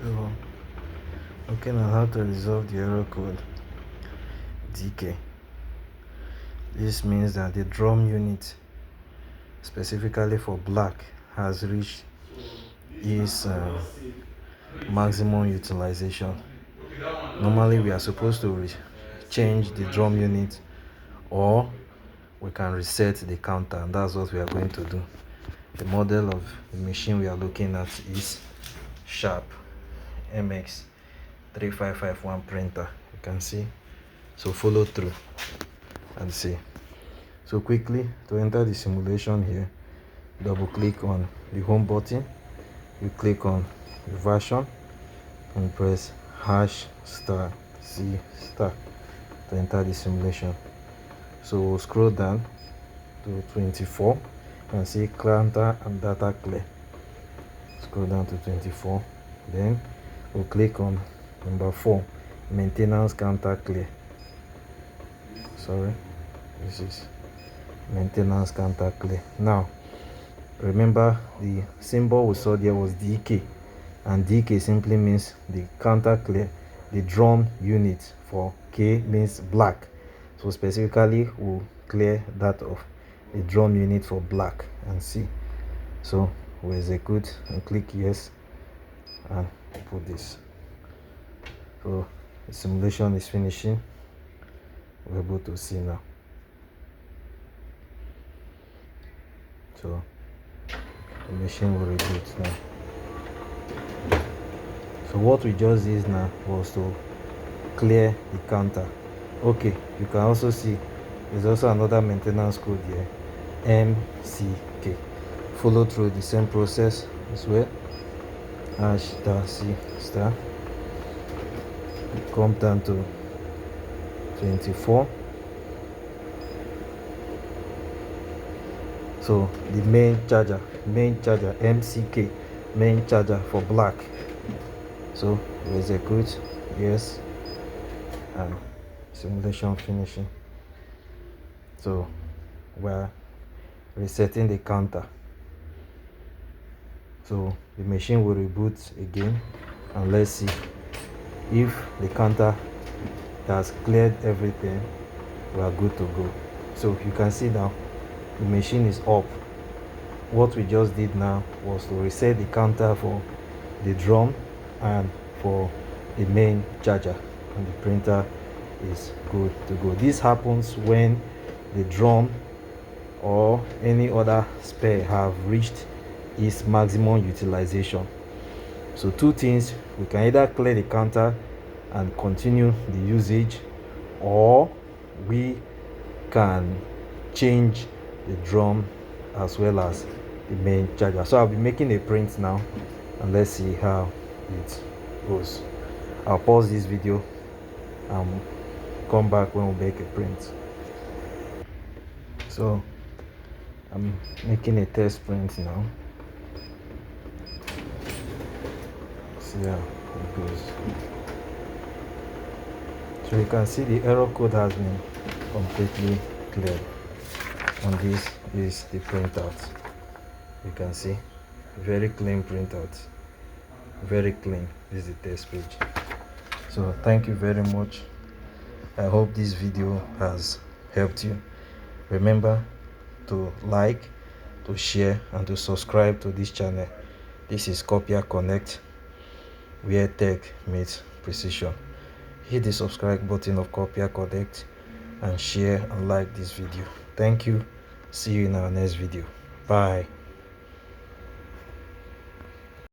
So, looking at how to resolve the error code DK. This means that the drum unit, specifically for black, has reached its maximum utilization. Normally, we are supposed to change the drum unit, or we can reset the counter, and that's what we are going to do. The model of the machine we are looking at is Sharp MX 3551 printer. You can see. So follow through and see. So quickly, to enter the simulation here, double click on the home button, you click on the version and press #C* to enter the simulation. So we'll scroll down to 24 and see counter and data clear. Scroll down to 24, then we'll click on number 4, maintenance counter clear. Sorry, this is maintenance counter clear. Now remember, the symbol we saw there was DK, and DK simply means the counter clear. The drum unit for K means black, so specifically we'll clear that of the drum unit for black and see. So we execute and click yes and put this. So the simulation is finishing. We're able to see now. So the machine will reboot now. So what we just did now was to clear the counter. Okay, you can also see there's also another maintenance code here, MCK. Follow through the same process as well. #C*. Come down to 24. So the main charger MCK, main charger for black. So we execute yes and simulation finishing. So we're resetting the counter. So the machine will reboot again, and let's see if the counter has cleared everything. We are good to go. So you can see now the machine is up. What we just did now was to reset the counter for the drum and for the main charger, and the printer is good to go. This happens when the drum or any other spare have reached its maximum utilization. So two things: we can either clear the counter and continue the usage, or we can change the drum as well as the main charger. So I'll be making a print now, and let's see how it goes. I'll pause this video and come back when we make a print. So I'm making a test print now. See how it goes. So you can see the error code has been completely cleared, and this is the printout. You can see very clean printout, very clean. This is the test page. So thank you very much. I hope this video has helped you. Remember to like, to share, and to subscribe to this channel. This is Copier Connect, where tech meets precision. Hit the subscribe button of Copier Connect and share and like this video. Thank you. See you in our next video. Bye.